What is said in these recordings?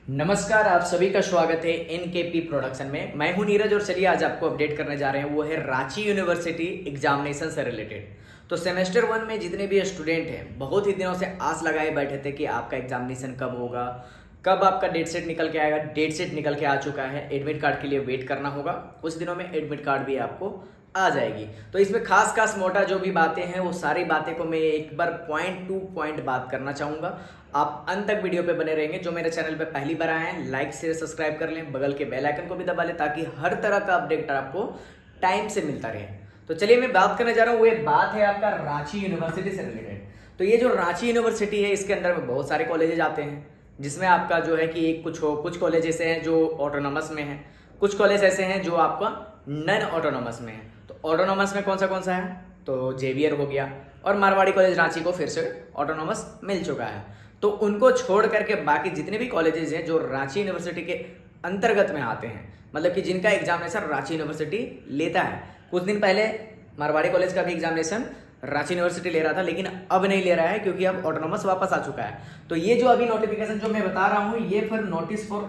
नमस्कार, आप सभी का स्वागत है एनकेपी प्रोडक्शन में। मैं हूं नीरज और चलिए आज आपको अपडेट करने जा रहे हैं वो है रांची यूनिवर्सिटी एग्जामिनेशन से रिलेटेड। तो सेमेस्टर 1 में जितने भी स्टूडेंट हैं बहुत ही दिनों से आस लगाए बैठे थे कि आपका एग्जामिनेशन कब होगा, कब आपका डेट शीट निकल के आएगा। डेट शीट निकल के आ चुका है, एडमिट कार्ड के लिए वेट करना होगा। कुछ दिनों में एडमिट कार्ड भी आपको आ जाएगी। तो इसमें खास मोटा जो भी बातें हैं वो सारी बातें को मैं एक बार पॉइंट टू पॉइंट बात करना चाहूँगा। आप अंत तक वीडियो पे बने रहेंगे। जो मेरे चैनल पे पहली बार आए हैं लाइक शेयर सब्सक्राइब कर लें, बगल के बेल आइकन को भी दबा लें ताकि हर तरह का अपडेट आपको टाइम से मिलता रहे। तो चलिए मैं बात करने जा रहा हूँ, वो बात है आपका रांची यूनिवर्सिटी से रिलेटेड। तो ये जो रांची यूनिवर्सिटी है इसके अंदर में बहुत सारे कॉलेजेस आते हैं, जिसमें आपका जो है कि कुछ कॉलेज ऐसे हैं जो ऑटोनॉमस में हैं, कुछ कॉलेज ऐसे हैं जो आपका नॉन ऑटोनॉमस में है। तो ऑटोनॉमस में कौन सा है, तो जेवियर हो गया और मारवाड़ी कॉलेज रांची को फिर से ऑटोनॉमस मिल चुका है। तो उनको छोड़ करके बाकी जितने भी कॉलेजेस हैं जो रांची यूनिवर्सिटी के अंतर्गत में आते हैं, मतलब कि जिनका एग्जामिनेशन रांची यूनिवर्सिटी लेता है। कुछ दिन पहले मारवाड़ी कॉलेज का भी एग्जामिनेशन रांची यूनिवर्सिटी ले रहा था, लेकिन अब नहीं ले रहा है क्योंकि अब ऑटोनॉमस वापस आ चुका है। तो ये जो अभी नोटिफिकेशन जो मैं बता रहा हूँ ये फिर notice for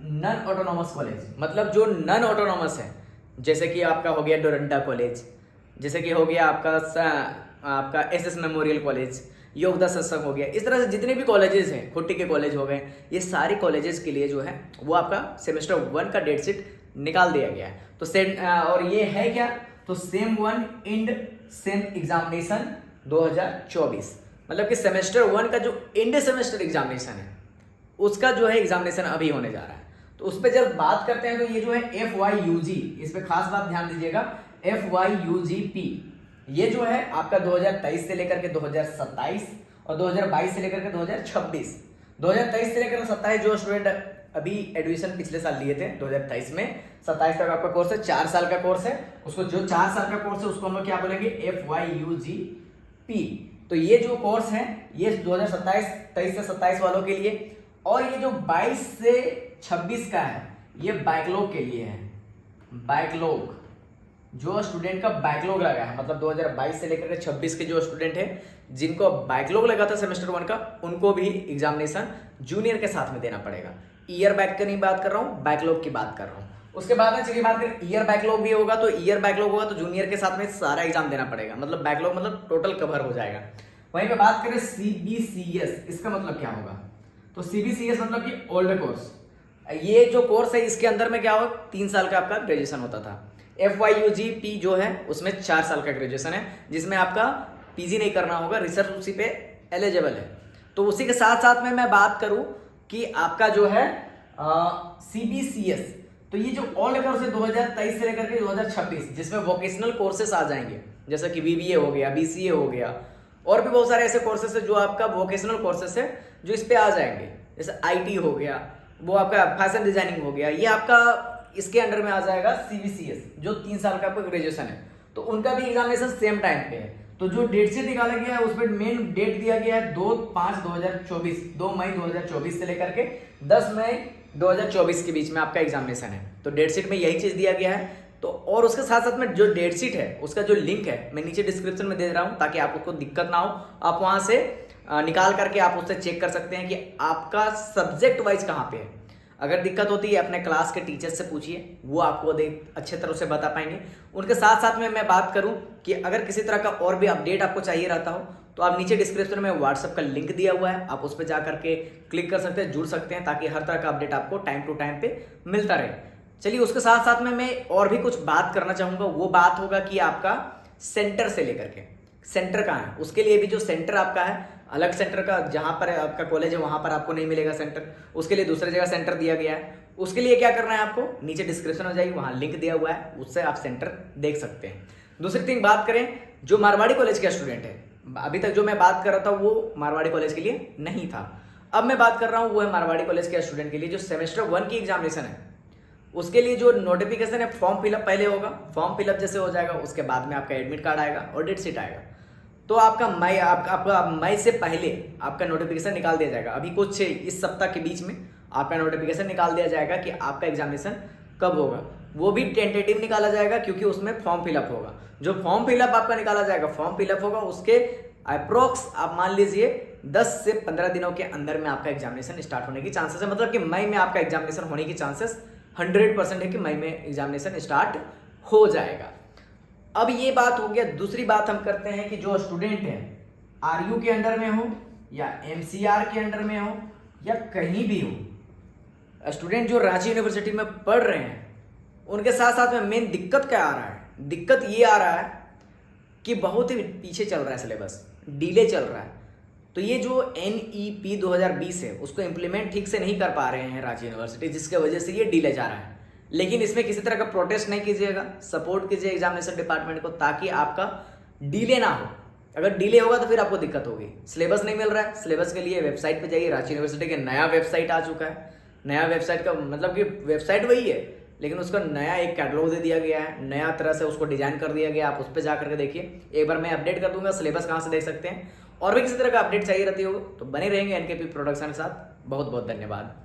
non autonomous college, मतलब जो नॉन ऑटोनॉमस है, जैसे कि आपका हो गया डोरंडा कॉलेज, जैसे कि हो गया आपका एसएस मेमोरियल कॉलेज, योगदा सत्संग हो गया। इस तरह से जितने भी कॉलेजेस हैं, खुट्टी के कॉलेज हो गए, ये सारी कॉलेजेस के लिए जो है वो आपका सेमेस्टर 1 का डेट शीट निकाल दिया गया है। तो और ये है क्या, तो सेम 1 इंड सेम एग्जामिनेशन 2024, मतलब कि सेमेस्टर 1 का जो इंड सेमेस्टर एग्जामिनेशन है उसका जो है एग्जामिनेशन अभी होने जा रहा है। तो उस पर जब बात करते हैं तो ये जो है FYUG, इस पर खास बात ध्यान दीजिएगा, FYUGP, ये जो है आपका 2023 से लेकर के 2027 और 2022 से लेकर के 2026। 2023 से लेकर 27 जो स्टूडेंट अभी एडमिशन पिछले साल लिए थे 2023 में, 27 तक आपका कोर्स है, 4 साल का कोर्स है। उसको जो 4 साल का कोर्स है उसको हम लोग क्या बोलेंगे, FYUGP। तो ये जो कोर्स है ये 2023 से 27 वालों के लिए, और ये जो 22 से 26 का है ये बैकलॉग के लिए है। बैकलॉग, जो स्टूडेंट का बैकलॉग लगा है, मतलब 2022 से लेकर के 26 के जो स्टूडेंट है जिनको बैकलॉग लगा था सेमेस्टर 1 का, उनको भी एग्जामिनेशन जूनियर के साथ में देना पड़ेगा। ईयर बैक की नहीं बात कर रहा हूँ, बैकलॉग की बात कर रहा हूँ। उसके बाद में चलिए बात करें, ईयर बैकलॉग भी होगा, तो ईयर बैकलॉग होगा तो जूनियर के साथ में सारा एग्जाम देना पड़ेगा, मतलब बैकलॉग मतलब टोटल कवर हो जाएगा। वहीं पे बात करें CBCS, इसका मतलब क्या होगा, तो CBCS मतलब कि ओल्ड कोर्स। ये जो कोर्स है इसके अंदर में क्या होगा, 3 साल का आपका ग्रेजुएशन होता था। FYUGP जो है उसमें 4 साल का ग्रेजुएशन है, जिसमें आपका PG नहीं करना होगा, रिसर्च उसी पे एलिजिबल है। तो उसी के साथ साथ में मैं बात करूं कि आपका जो है CBCS, तो ये जो ओल्ड कोर्स है 2023 से लेकर के 2026, जिसमें वोकेशनल कोर्सेस आ जाएंगे, जैसे कि BBA हो गया, BCA हो गया, और भी बहुत सारे ऐसे कोर्सेस है जो आपका वोकेशनल कोर्सेस है जो इस पे आ जाएंगे, जैसे IT हो गया, वो आपका फैशन डिजाइनिंग हो गया, ये आपका इसके अंडर में आ जाएगा CBCS, जो 3 साल का आपका ग्रेजुएशन है। तो उनका भी एग्जामिनेशन सेम टाइम पे है। तो जो डेट शीट निकाला गया है उस पर मेन डेट दिया गया है 2/5/2024, 2 मई 2024 से लेकर के 10 मई 2024 के बीच में आपका एग्जामिनेशन है। तो डेट शीट में यही चीज दिया गया है। तो और उसके साथ साथ में जो डेट शीट है उसका जो लिंक है मैं नीचे डिस्क्रिप्शन में दे रहा हूँ, ताकि आपको दिक्कत ना हो। आप वहां से निकाल करके आप उससे चेक कर सकते हैं कि आपका सब्जेक्ट वाइज कहाँ पे है। अगर दिक्कत होती है अपने क्लास के टीचर से पूछिए, वो आपको अच्छे तरह से बता पाएंगे। उनके साथ साथ में मैं बात करूं कि अगर किसी तरह का और भी अपडेट आपको चाहिए रहता हो तो आप नीचे डिस्क्रिप्शन में व्हाट्सएप का लिंक दिया हुआ है, आप उस पर जा करके क्लिक कर सकते हैं, जुड़ सकते हैं, ताकि हर तरह का अपडेट आपको टाइम टू टाइम पे मिलता रहे। चलिए उसके साथ साथ में मैं और भी कुछ बात करना चाहूँगा। वो बात होगा कि आपका सेंटर से लेकर के सेंटर कहाँ है, उसके लिए भी जो सेंटर आपका है अलग सेंटर का, जहां पर आपका कॉलेज है वहां पर आपको नहीं मिलेगा सेंटर, उसके लिए दूसरी जगह सेंटर दिया गया है। उसके लिए क्या करना है, आपको नीचे डिस्क्रिप्शन हो जाएगी, वहां लिंक दिया हुआ है, उससे आप सेंटर देख सकते हैं। दूसरी थिंग बात करें, जो मारवाड़ी कॉलेज का स्टूडेंट है, अभी तक जो मैं बात कर रहा था वो मारवाड़ी कॉलेज के लिए नहीं था। अब मैं बात कर रहा हूँ वो है मारवाड़ी कॉलेज के स्टूडेंट के लिए जो सेमेस्टर 1 की एग्जामिनेशन है, उसके लिए जो नोटिफिकेशन है फॉर्म फिलअप पहले होगा। फॉर्म फिलअप जैसे हो जाएगा उसके बाद में आपका एडमिट कार्ड आएगा और डेट शीट आएगा। तो आपका मई से पहले आपका नोटिफिकेशन निकाल दिया जाएगा। अभी कुछ इस सप्ताह के बीच में आपका नोटिफिकेशन निकाल दिया जाएगा कि आपका एग्जामिनेशन कब होगा। वो भी टेंटेटिव निकाला जाएगा क्योंकि उसमें फॉर्म फिलअप होगा। जो फॉर्म फिलअप आपका निकाला जाएगा, फॉर्म फिलअप होगा, उसके अप्रोक्स आप मान लीजिए 10 से 15 दिनों के अंदर में आपका एग्जामिनेशन स्टार्ट होने की चांसेस है, मतलब कि मई में आपका एग्जामिनेशन होने की चांसेस 100% है कि मई में एग्जामिनेशन स्टार्ट हो जाएगा। अब ये बात हो गया। दूसरी बात हम करते हैं कि जो स्टूडेंट हैं आरयू के अंडर में हो या एमसीआर के अंडर में हो या कहीं भी हो, स्टूडेंट जो रांची यूनिवर्सिटी में पढ़ रहे हैं उनके साथ साथ में मेन दिक्कत क्या आ रहा है? दिक्कत ये आ रहा है कि बहुत ही पीछे चल रहा है सिलेबस, डिले चल रहा है। तो ये जो NEP 2020 है उसको इम्प्लीमेंट ठीक से नहीं कर पा रहे हैं रांची यूनिवर्सिटी, जिसके वजह से ये डिले जा रहा है। लेकिन इसमें किसी तरह का प्रोटेस्ट नहीं कीजिएगा, सपोर्ट कीजिए एग्जामिनेशन डिपार्टमेंट को ताकि आपका डिले ना हो। अगर डिले होगा तो फिर आपको दिक्कत होगी। सिलेबस नहीं मिल रहा है, सिलेबस के लिए वेबसाइट पे जाइए। रांची यूनिवर्सिटी का नया वेबसाइट आ चुका है। नया वेबसाइट का मतलब कि वेबसाइट वही है लेकिन उसका नया एक कैटलॉग दे दिया गया है, नया तरह से उसको डिजाइन कर दिया गया। आप उस पर जा करके देखिए। एक बार मैं अपडेट कर दूंगा सिलेबस कहाँ से देख सकते हैं। और भी किसी तरह का अपडेट चाहिए रहती हो तो बने रहेंगे एनकेपी प्रोडक्शन के साथ। बहुत बहुत धन्यवाद।